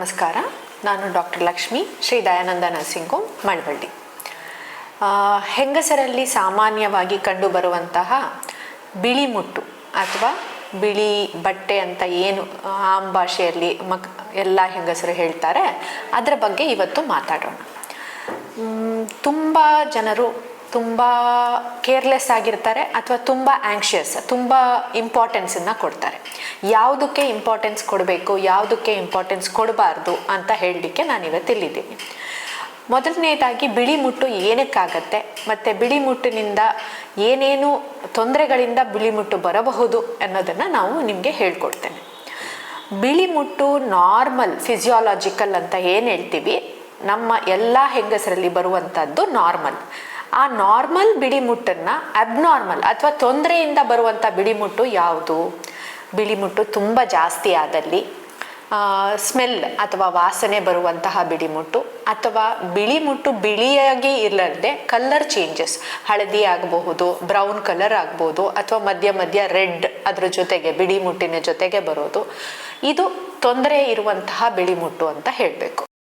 ನಮಸ್ಕಾರ, ನಾನು doctor Lakshmi, Shri Dayananda nursing home, Malavalli. ಹೆಂಗಸರಲ್ಲಿ ಸಾಮಾನ್ಯವಾಗಿ ಕಂಡುಬರುವಂತಹ ಬಿಳಿ ಮುಟ್ಟು ಅಥವಾ ಬಿಳಿ ಬಟ್ಟೆ ಅಂತ ಏನು ಆಮ್ ಭಾಷೆಯಲ್ಲಿ ಎಲ್ಲ ಹೆಂಗಸರು ಹೇಳ್ತಾರೆ, ಅದರ ಬಗ್ಗೆ ಇವತ್ತು ಮಾತಾಡೋಣ. ತುಂಬ ಜನರು ತುಂಬ ಕೇರ್ಲೆಸ್ ಆಗಿರ್ತಾರೆ ಅಥವಾ ತುಂಬ ಆ್ಯಂಕ್ಷಿಯಸ್, ತುಂಬ ಇಂಪಾರ್ಟೆನ್ಸನ್ನು ಕೊಡ್ತಾರೆ. ಯಾವುದಕ್ಕೆ ಇಂಪಾರ್ಟೆನ್ಸ್ ಕೊಡಬೇಕು, ಯಾವುದಕ್ಕೆ ಇಂಪಾರ್ಟೆನ್ಸ್ ಕೊಡಬಾರ್ದು ಅಂತ ಹೇಳಲಿಕ್ಕೆ ನಾನು ಇವತ್ತಿಲ್ಲಿದ್ದೀನಿ. ಮೊದಲನೇದಾಗಿ ಬಿಳಿ ಮುಟ್ಟು ಏನಕ್ಕಾಗತ್ತೆ ಮತ್ತು ಬಿಳಿ ಮುಟ್ಟಿನಿಂದ ಏನೇನು ತೊಂದರೆಗಳಿಂದ ಬಿಳಿ ಮುಟ್ಟು ಬರಬಹುದು ಅನ್ನೋದನ್ನು ನಾವು ನಿಮಗೆ ಹೇಳ್ಕೊಡ್ತೇನೆ. ಬಿಳಿ ಮುಟ್ಟು ನಾರ್ಮಲ್, ಫಿಸಿಯಾಲಜಿಕಲ್ ಅಂತ ಏನು ಹೇಳ್ತೀವಿ, ನಮ್ಮ ಎಲ್ಲ ಹೆಂಗಸರಲ್ಲಿ ಬರುವಂಥದ್ದು ನಾರ್ಮಲ್. ಆ ನಾರ್ಮಲ್ ಬಿಳಿ ಮುಟ್ಟನ್ನು ಅಬ್ನಾರ್ಮಲ್ ಅಥವಾ ತೊಂದರೆಯಿಂದ ಬರುವಂಥ ಬಿಳಿ ಮುಟ್ಟು ಯಾವುದು? ಬಿಳಿ ಮುಟ್ಟು ತುಂಬ ಜಾಸ್ತಿ ಆದಲ್ಲಿ, ಸ್ಮೆಲ್ ಅಥವಾ ವಾಸನೆ ಬರುವಂತಹ ಬಿಳಿ ಮುಟ್ಟು, ಅಥವಾ ಬಿಳಿ ಮುಟ್ಟು ಬಿಳಿಯಾಗಿ ಇರಲಾರ್ದೆ ಕಲರ್ ಚೇಂಜಸ್, ಹಳದಿ ಆಗಬಹುದು, ಬ್ರೌನ್ ಕಲರ್ ಆಗ್ಬೋದು, ಅಥವಾ ಮಧ್ಯ ಮಧ್ಯ ರೆಡ್ ಅದ್ರ ಜೊತೆಗೆ ಬಿಳಿ ಮುಟ್ಟಿನ ಜೊತೆಗೆ ಬರೋದು, ಇದು ತೊಂದರೆ ಇರುವಂತಹ ಬಿಳಿ ಮುಟ್ಟು ಅಂತ ಹೇಳಬೇಕು.